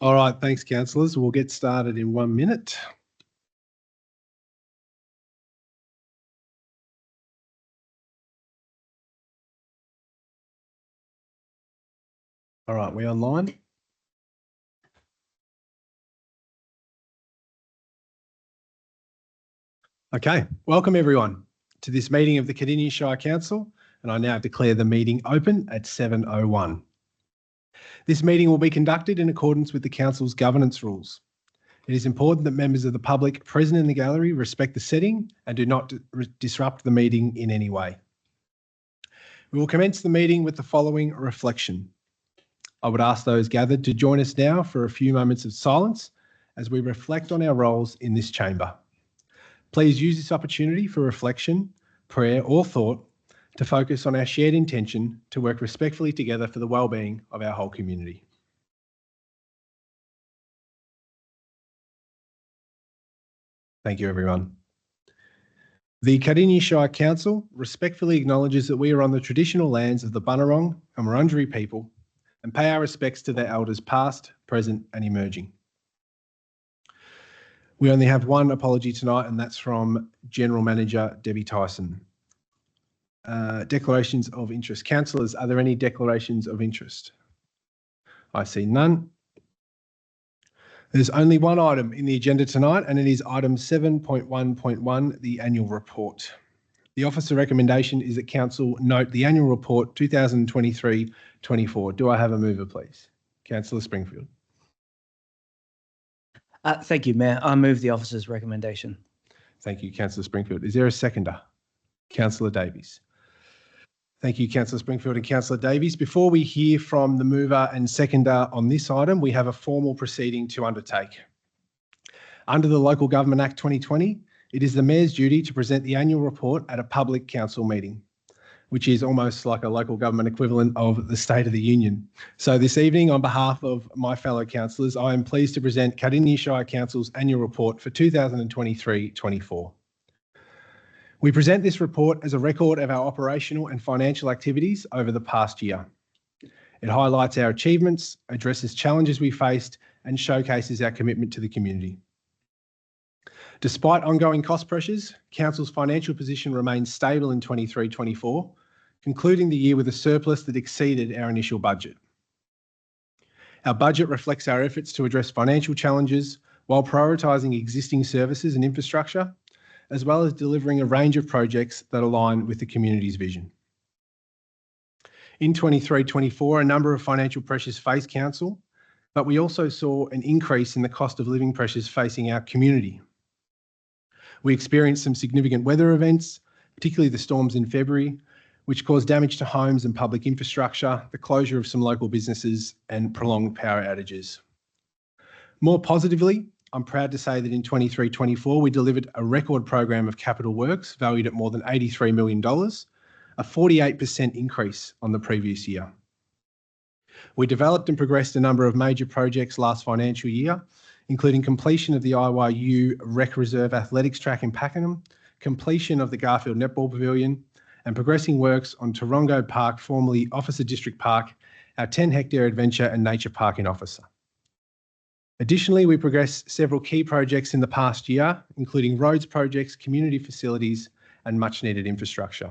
All right, thanks, councillors. We'll get started in 1 minute. All right, we online? Okay, welcome everyone to this meeting of the Cardinia Shire Council, and I now declare the meeting open at 7:01. This meeting will be conducted in accordance with the Council's governance rules. It is important that members of the public present in the gallery respect the setting and do not disrupt the meeting in any way. We will commence the meeting with the following reflection. I would ask those gathered to join us now for a few moments of silence as we reflect on our roles in this chamber. Please use this opportunity for reflection, prayer or thought to focus on our shared intention to work respectfully together for the well-being of our whole community. Thank you, everyone. The Cardinia Shire Council respectfully acknowledges that we are on the traditional lands of the Bunurong and Wurundjeri people and pay our respects to their elders past, present and emerging. We only have one apology tonight, and that's from General Manager Debbie Tyson. Declarations of interest. Councillors, are there any declarations of interest? I see none. There's only one item in the agenda tonight, and it is item 7.1.1, the annual report. The officer recommendation is that Council note the annual report 2023-24. Do I have a mover, please? Councillor Springfield. Thank you, Mayor. I move the officer's recommendation. Thank you, Councillor Springfield. Is there a seconder? Councillor Davies. Thank you, Councillor Springfield and Councillor Davies. Before we hear from the mover and seconder on this item, we have a formal proceeding to undertake. Under the Local Government Act 2020, it is the Mayor's duty to present the annual report at a public council meeting, which is almost like a local government equivalent of the State of the Union. So this evening, on behalf of my fellow councillors, I am pleased to present Cardinia Shire Council's annual report for 2023-24. We present this report as a record of our operational and financial activities over the past year. It highlights our achievements, addresses challenges we faced, and showcases our commitment to the community. Despite ongoing cost pressures, Council's financial position remains stable in 23-24, concluding the year with a surplus that exceeded our initial budget. Our budget reflects our efforts to address financial challenges while prioritising existing services and infrastructure, as well as delivering a range of projects that align with the community's vision. In 23-24, a number of financial pressures faced Council, but we also saw an increase in the cost of living pressures facing our community. We experienced some significant weather events, particularly the storms in February, which caused damage to homes and public infrastructure, the closure of some local businesses, and prolonged power outages. More positively, I'm proud to say that in 23-24, we delivered a record program of capital works valued at more than $83 million, a 48% increase on the previous year. We developed and progressed a number of major projects last financial year, including completion of the IYU Rec Reserve Athletics Track in Pakenham, completion of the Garfield Netball Pavilion, and progressing works on Tarongo Park, formerly Officer District Park, our 10-hectare adventure and nature park in Officer. Additionally, we progressed several key projects in the past year, including roads projects, community facilities, and much-needed infrastructure.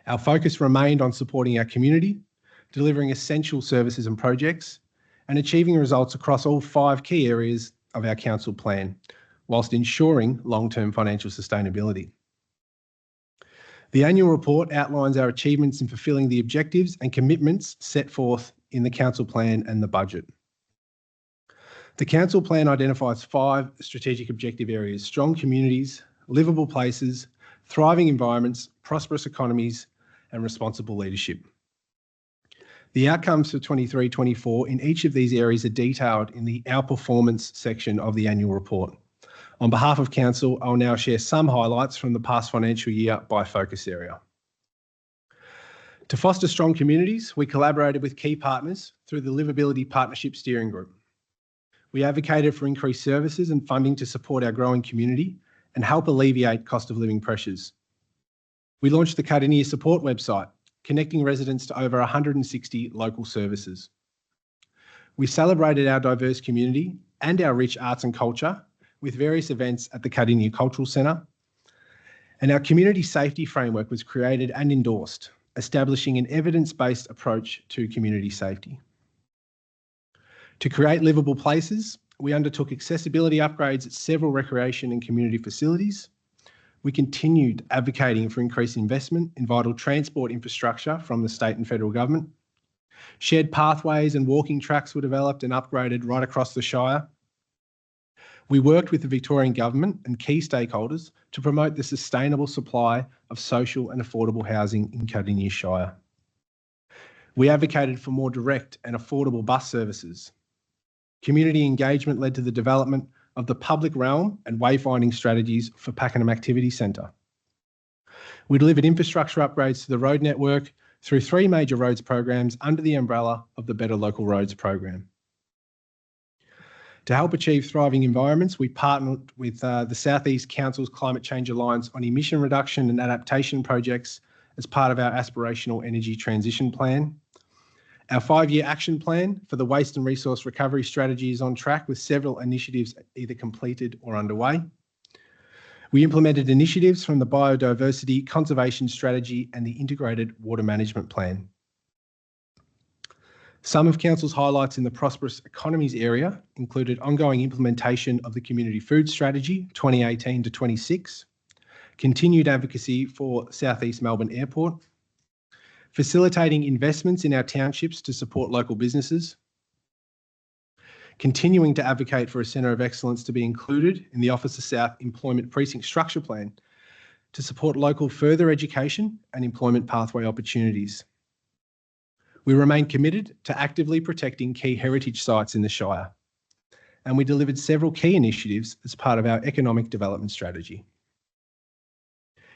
Our focus remained on supporting our community, delivering essential services and projects, and achieving results across all 5 key areas of our council plan, whilst ensuring long-term financial sustainability. The annual report outlines our achievements in fulfilling the objectives and commitments set forth in the council plan and the budget. The council plan identifies 5 strategic objective areas: strong communities, livable places, thriving environments, prosperous economies, and responsible leadership. The outcomes for 23-24 in each of these areas are detailed in the Our Performance section of the annual report. On behalf of Council, I'll now share some highlights from the past financial year by focus area. To foster strong communities, we collaborated with key partners through the Livability Partnership Steering Group. We advocated for increased services and funding to support our growing community and help alleviate cost of living pressures. We launched the Cardinia support website, connecting residents to over 160 local services. We celebrated our diverse community and our rich arts and culture with various events at the Cardinia Cultural Centre. And our community safety framework was created and endorsed, establishing an evidence-based approach to community safety. To create livable places, we undertook accessibility upgrades at several recreation and community facilities. We continued advocating for increased investment in vital transport infrastructure from the state and federal government. Shared pathways and walking tracks were developed and upgraded right across the Shire. We worked with the Victorian Government and key stakeholders to promote the sustainable supply of social and affordable housing in Cardinia Shire. We advocated for more direct and affordable bus services. Community engagement led to the development of the public realm and wayfinding strategies for Pakenham Activity Centre. We delivered infrastructure upgrades to the road network through 3 major roads programs under the umbrella of the Better Local Roads program. To help achieve thriving environments, we partnered with the South East Council's Climate Change Alliance on emission reduction and adaptation projects as part of our aspirational energy transition plan. Our 5-year action plan for the waste and resource recovery strategy is on track with several initiatives either completed or underway. We implemented initiatives from the Biodiversity Conservation Strategy and the Integrated Water Management Plan. Some of Council's highlights in the prosperous economies area included ongoing implementation of the Community Food Strategy 2018 to 26, continued advocacy for South East Melbourne Airport, facilitating investments in our townships to support local businesses, continuing to advocate for a Centre of Excellence to be included in the Officer South Employment Precinct Structure Plan to support local further education and employment pathway opportunities. We remain committed to actively protecting key heritage sites in the Shire, and we delivered several key initiatives as part of our economic development strategy.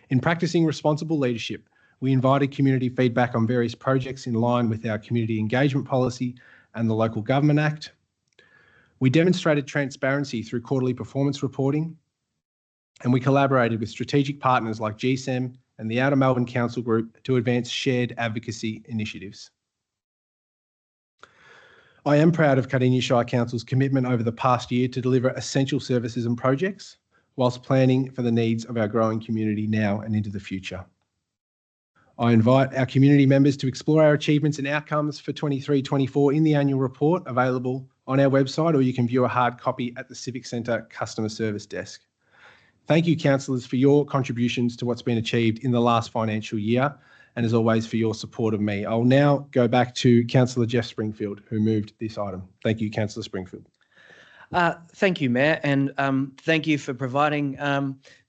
In practising responsible leadership, we invited community feedback on various projects in line with our community engagement policy and the Local Government Act. We demonstrated transparency through quarterly performance reporting, and we collaborated with strategic partners like GSEM and the Outer Melbourne Council Group to advance shared advocacy initiatives. I am proud of Cardinia Shire Council's commitment over the past year to deliver essential services and projects whilst planning for the needs of our growing community now and into the future. I invite our community members to explore our achievements and outcomes for 23-24 in the annual report available on our website, or you can view a hard copy at the Civic Centre Customer Service Desk. Thank you, councillors, for your contributions to what's been achieved in the last financial year, and as always, for your support of me. I'll now go back to Councillor Jeff Springfield, who moved this item. Thank you, Councillor Springfield. Thank you, Mayor, and thank you for providing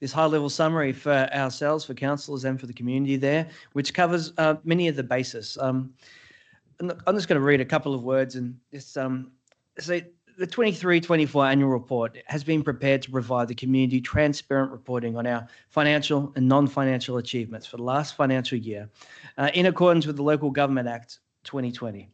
this high-level summary for ourselves, for councillors and for the community there, which covers many of the bases. I'm just going to read a couple of words and just say the 23-24 annual report has been prepared to provide the community transparent reporting on our financial and non-financial achievements for the last financial year in accordance with the Local Government Act 2020.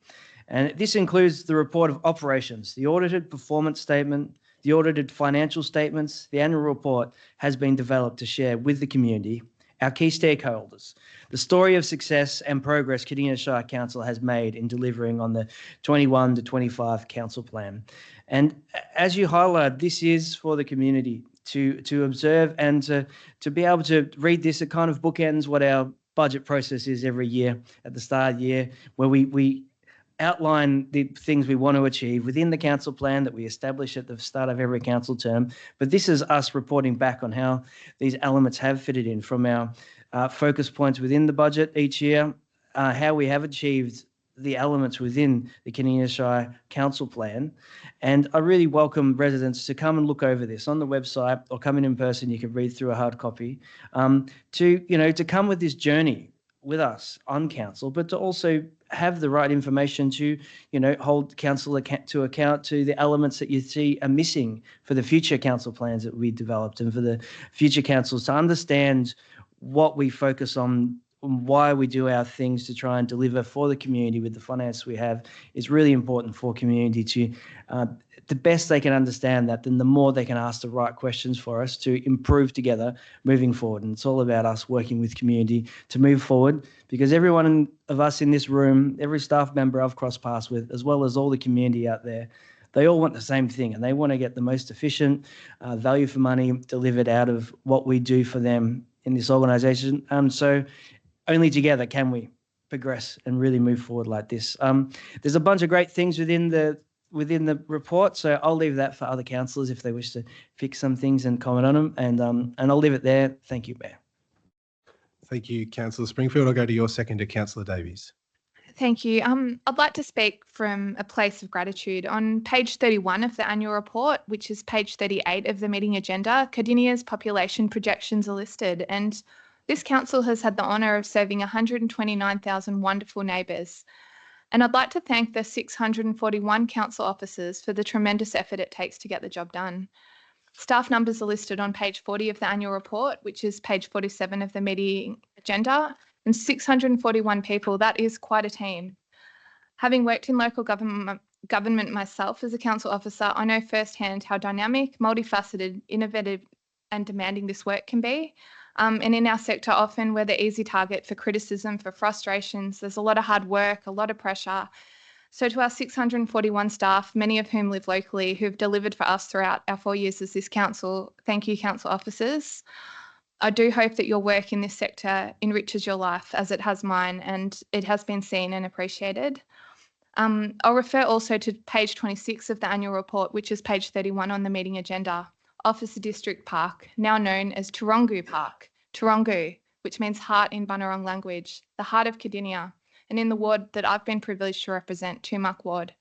And this includes the report of operations, the audited performance statement, the audited financial statements. The annual report has been developed to share with the community, our key stakeholders, the story of success and progress Cardinia Shire Council has made in delivering on the 21 to 25 council plan. And as you highlight, this is for the community to observe and to be able to read this. It kind of bookends what our budget process is every year at the start of the year, where we outline the things we want to achieve within the council plan that we establish at the start of every council term. But this is us reporting back on how these elements have fitted in from our focus points within the budget each year, how we have achieved the elements within the Cardinia Shire Council Plan. And I really welcome residents to come and look over this on the website or come in person. You can read through a hard copy to come with this journey with us on council, but to also have the right information to, hold council to account to the elements that you see are missing for the future council plans that we developed, and for the future councils to understand what we focus on why we do our things to try and deliver for the community with the finance we have is really important for community to, the best they can understand that, then the more they can ask the right questions for us to improve together moving forward. And it's all about us working with community to move forward, because every one of us in this room, every staff member I've crossed paths with, as well as all the community out there, they all want the same thing, and they want to get the most efficient value for money delivered out of what we do for them in this organisation. So only together can we progress and really move forward like this. There's a bunch of great things within the report, so I'll leave that for other councillors if they wish to fix some things and comment on them, and I'll leave it there. Thank you, Mayor. Thank you, Councillor Springfield. I'll go to your seconder, Councillor Davies. Thank you. I'd like to speak from a place of gratitude. On page 31 of the annual report, which is page 38 of the meeting agenda, Cardinia's population projections are listed, and this council has had the honour of serving 129,000 wonderful neighbours. And I'd like to thank the 641 council officers for the tremendous effort it takes to get the job done. Staff numbers are listed on page 40 of the annual report, which is page 47 of the meeting agenda. And 641 people, that is quite a team. Having worked in local government myself as a council officer, I know firsthand how dynamic, multifaceted, innovative and demanding this work can be. And in our sector, often we're the easy target for criticism, for frustrations. There's a lot of hard work, a lot of pressure. So to our 641 staff, many of whom live locally, who've delivered for us throughout our 4 years as this council, thank you, council officers. I do hope that your work in this sector enriches your life as it has mine, and it has been seen and appreciated. I'll refer also to page 26 of the annual report, which is page 31 on the meeting agenda. Officer District Park, now known as Tarongu Park. Tarongu, which means heart in Bunurong language, the heart of Cardinia, and in the ward that I've been privileged to represent, Tumak Ward.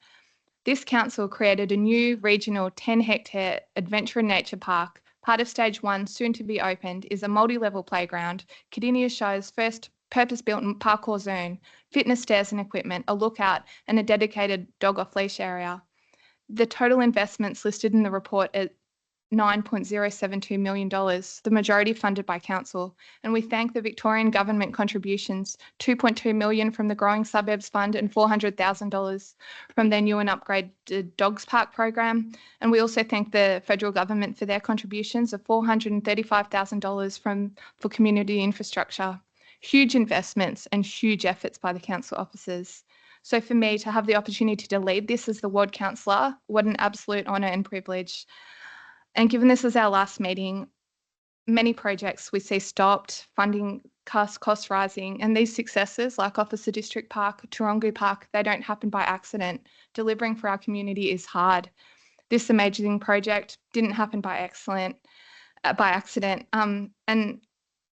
This council created a new regional 10-hectare adventure and nature park. Part of stage 1, soon to be opened, is a multi-level playground, Cardinia Shire's first purpose-built parkour zone, fitness stairs and equipment, a lookout, and a dedicated dog off-leash area. The total investments listed in the report at $9.072 million, the majority funded by council. And we thank the Victorian government contributions, $2.2 million from the Growing Suburbs Fund and $400,000 from their new and upgraded Dogs Park program. And we also thank the federal government for their contributions of $435,000 for community infrastructure. Huge investments and huge efforts by the council officers. So for me to have the opportunity to lead this as the ward councillor, what an absolute honour and privilege. And given this is our last meeting, many projects we see stopped, funding costs rising, and these successes like Officer District Park, Tarongu Park, they don't happen by accident. Delivering for our community is hard. This amazing project didn't happen by accident. And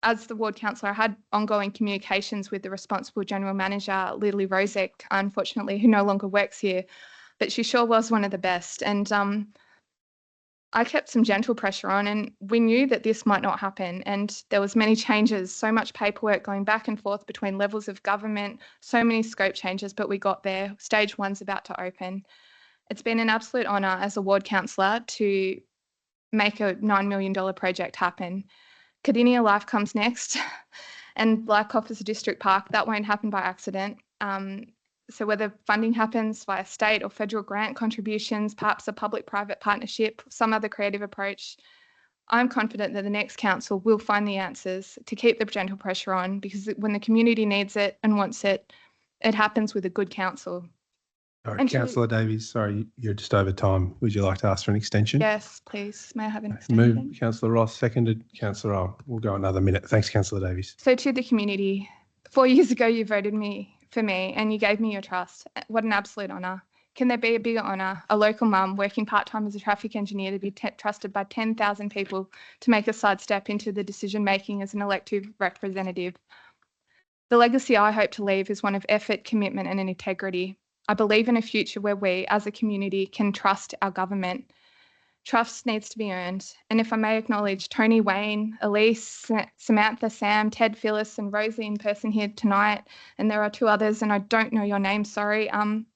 as the ward councillor, I had ongoing communications with the responsible general manager, Lily Rozek, unfortunately, who no longer works here, but she sure was one of the best. And I kept some gentle pressure on, and we knew that this might not happen. And there was many changes, so much paperwork going back and forth between levels of government, so many scope changes, but we got there. Stage 1's about to open. It's been an absolute honour as a ward councillor to make a $9 million project happen. Cardinia Life comes next, and like Officer District Park, that won't happen by accident. So whether funding happens via state or federal grant contributions, perhaps a public-private partnership, some other creative approach, I'm confident that the next council will find the answers to keep the gentle pressure on, because when the community needs it and wants it, it happens with a good council. All right, Councillor Davies, sorry, you're just over time. Would you like to ask for an extension? Yes, please. May I have an extension? Move, Councillor Ross, seconded. Councillor Owen. We'll go another minute. Thanks, Councillor Davies. So to the community, 4 years ago you voted for me and you gave me your trust. What an absolute honour. Can there be a bigger honour? A local mum working part-time as a traffic engineer to be trusted by 10,000 people to make a sidestep into the decision-making as an elected representative. The legacy I hope to leave is one of effort, commitment and integrity. I believe in a future where we, as a community, can trust our government. Trust needs to be earned. And if I may acknowledge Tony, Wayne, Elise, Samantha, Sam, Ted, Phyllis and Rosie in person here tonight, and there are 2 others and I don't know your name, sorry.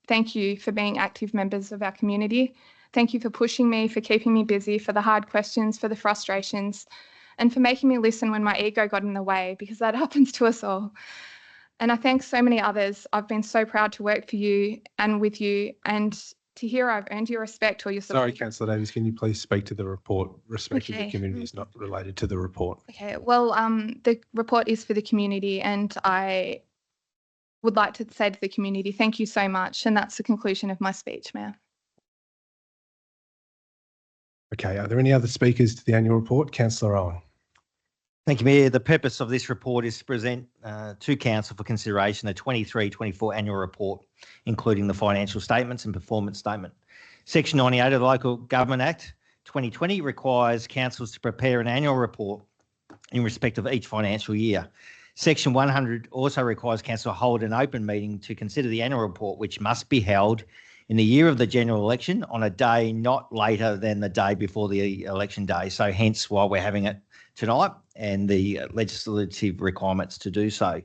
Thank you for being active members of our community. Thank you for pushing me, for keeping me busy, for the hard questions, for the frustrations. and for making me listen when my ego got in the way, because that happens to us all. And I thank so many others. I've been so proud to work for you and with you, and to hear I've earned your respect or your support. Sorry, Councillor Davies, can you please speak to the report? Respect of the Okay. community is not related to the report. Okay, well, the report is for the community, and I would like to say to the community, thank you so much. And that's the conclusion of my speech, Mayor. Okay, are there any other speakers to the annual report? Councillor Owen. Thank you, Mayor. The purpose of this report is to present to Council for consideration the 23-24 annual report, including the financial statements and performance statement. Section 98 of the Local Government Act 2020 requires councils to prepare an annual report in respect of each financial year. Section 100 also requires council to hold an open meeting to consider the annual report, which must be held in the year of the general election on a day not later than the day before the election day. So hence why we're having it tonight and the legislative requirements to do so.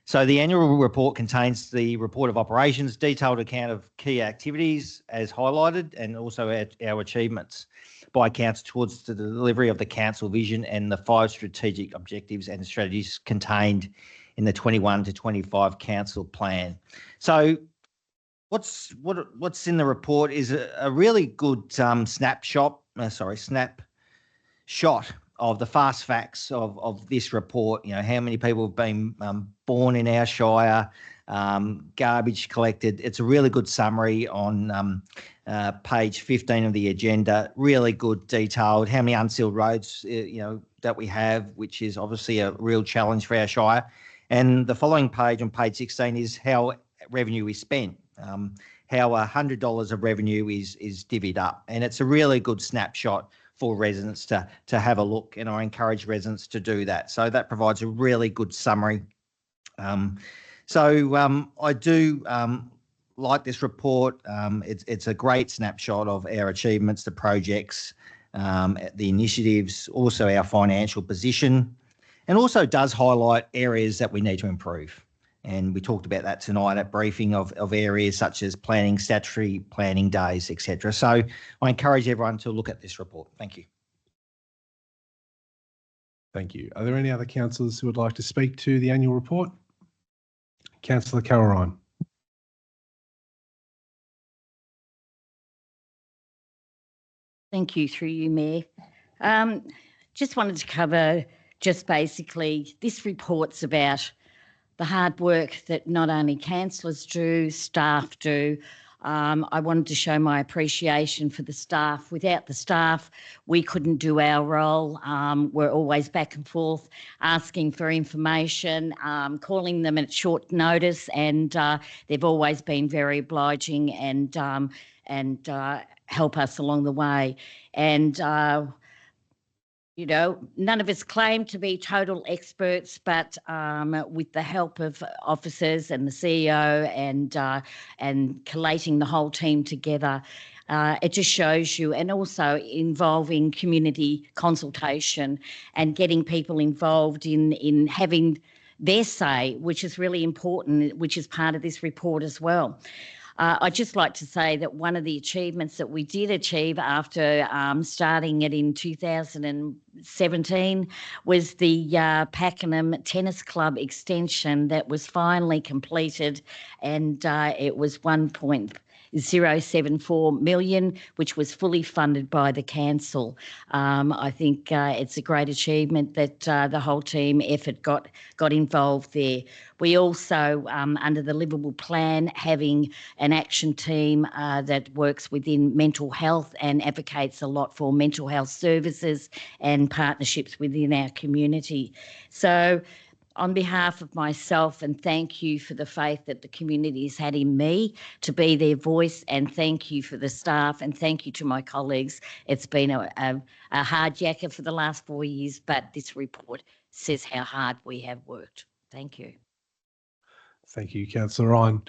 So the annual report contains the report of operations, detailed account of key activities as highlighted, and also our achievements by council towards the delivery of the council vision and the 5 strategic objectives and strategies contained in the 21 to 25 council plan. So what's in the report is a really good snapshot of the fast facts of this report. You know, how many people have been born in our Shire, garbage collected. It's a really good summary on page 15 of the agenda. Really good, detailed. How many unsealed roads, that we have, which is obviously a real challenge for our Shire. And the following page, on page 16, is how revenue is spent. How $100 of revenue is divvied up, and it's a really good snapshot for residents to have a look, and I encourage residents to do that. So that provides a really good summary. I do like this report. It's a great snapshot of our achievements, the projects, the initiatives, also our financial position, and also does highlight areas that we need to improve. And we talked about that tonight at briefing of areas such as planning, statutory planning days, etc. So I encourage everyone to look at this report. Thank you. Thank you. Are there any other councillors who would like to speak to the annual report? Councillor Carol Ryan. Thank you, through you, Mayor. Just wanted to cover basically this report's about the hard work that not only councillors do, staff do. I wanted to show my appreciation for the staff. Without the staff, we couldn't do our role. We're always back and forth asking for information, calling them at short notice, and they've always been very obliging and help us along the way. And none of us claim to be total experts, but with the help of officers and the CEO and collating the whole team together, it just shows you, and also involving community consultation and getting people involved in having their say, which is really important, which is part of this report as well. I'd just like to say that one of the achievements that we did achieve after starting it in 2017 was the Pakenham Tennis Club extension that was finally completed, and it was 1.074 million, which was fully funded by the council. I think it's a great achievement that the whole team effort got involved there. We also, under the Livable Plan, having an action team that works within mental health and advocates a lot for mental health services and partnerships within our community. So on behalf of myself, and thank you for the faith that the community has had in me to be their voice, and thank you for the staff, and thank you to my colleagues. It's been a hard yakka for the last 4 years, but this report says how hard we have worked. Thank you. Thank you, Councillor Ryan.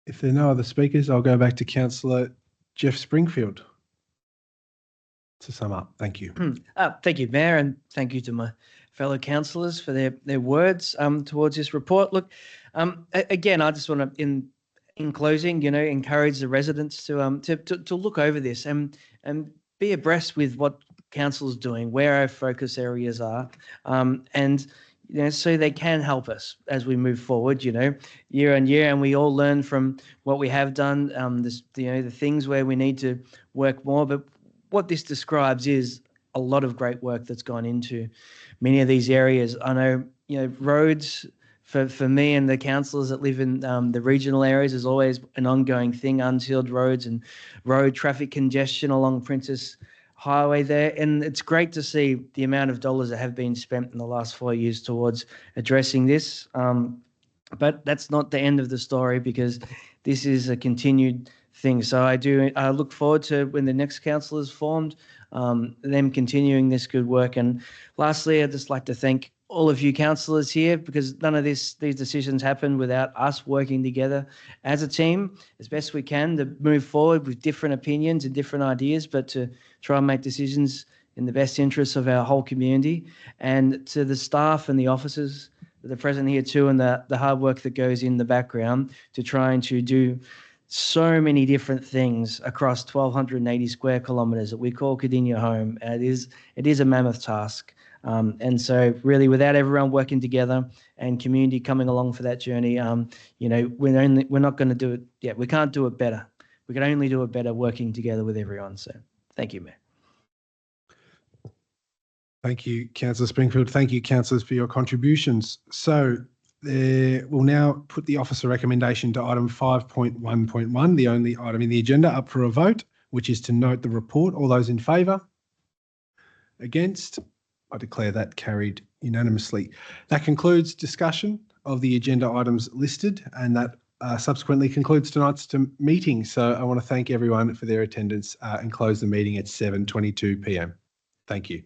If there are no other speakers, I'll go back to Councillor Jeff Springfield to sum up. Thank you. Thank you, Mayor, and thank you to my fellow councillors for their words towards this report. Look, again, I just want to, in closing, encourage the residents to look over this and be abreast with what council's doing, where our focus areas are, and so they can help us as we move forward, year on year, and we all learn from what we have done. The things where we need to work more, but what this describes is a lot of great work that's gone into many of these areas. I know, roads for me and the councillors that live in the regional areas is always an ongoing thing. Unsealed roads and road traffic congestion along Princess Highway there, and it's great to see the amount of dollars that have been spent in the last 4 years towards addressing this. But that's not the end of the story, because this is a continued thing. So I look forward to when the next council is formed, them continuing this good work. And lastly, I'd just like to thank all of you councillors here, because none of these decisions happen without us working together as a team as best we can to move forward with different opinions and different ideas, but to try and make decisions in the best interests of our whole community. And to the staff and the officers that are present here too, and the hard work that goes in the background to trying to do so many different things across 1,280 square kilometres that we call Cardinia home. And it is a mammoth task. And so really, without everyone working together and community coming along for that journey, we're not going to do it. Yeah, we can't do it better. We can only do it better working together with everyone. So thank you, Mayor. Thank you, Councillor Springfield. Thank you, councillors, for your contributions. So we'll now put the officer recommendation to item 5.1.1, the only item in the agenda, up for a vote, which is to note the report. All those in favour? Against? I declare that carried unanimously. That concludes discussion of the agenda items listed, and that subsequently concludes tonight's meeting. So I want to thank everyone for their attendance and close the meeting at 7:22 p.m. Thank you.